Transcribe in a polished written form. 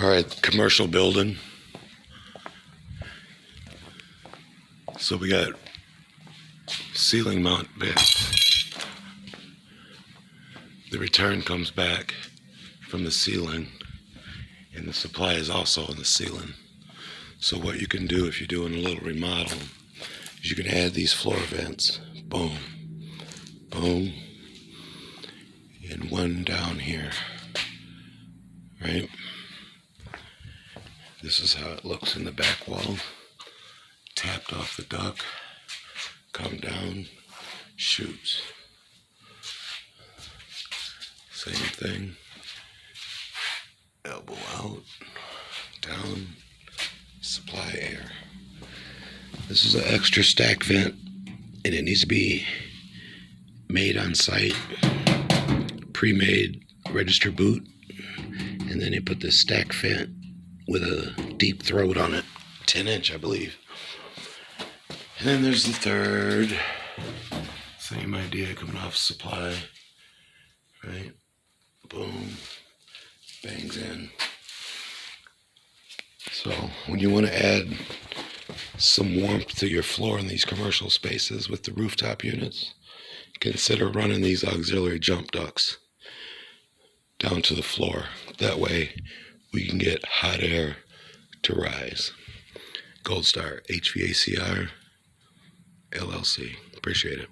All right, commercial building. So we got ceiling mount vents. The return comes back from the ceiling, and the supply is also on the ceiling. So what you can do if you're doing a little remodel is you can add these floor vents. Boom, boom, and one down here, right? This is how it looks in the back wall. Tapped off the duct, come down, shoots. Same thing. Elbow out, down, supply air. This is an extra stack vent, and it needs to be made on site, pre-made register boot, and then they put this stack vent with a deep throat on it, 10-inch, I believe. And then there's the third, same idea, coming off supply, right? Boom, bangs in. So when you want to add some warmth to your floor in these commercial spaces with the rooftop units, consider running these auxiliary jump ducts down to the floor. That way we can get hot air to rise. Gold Star HVACR LLC. Appreciate it.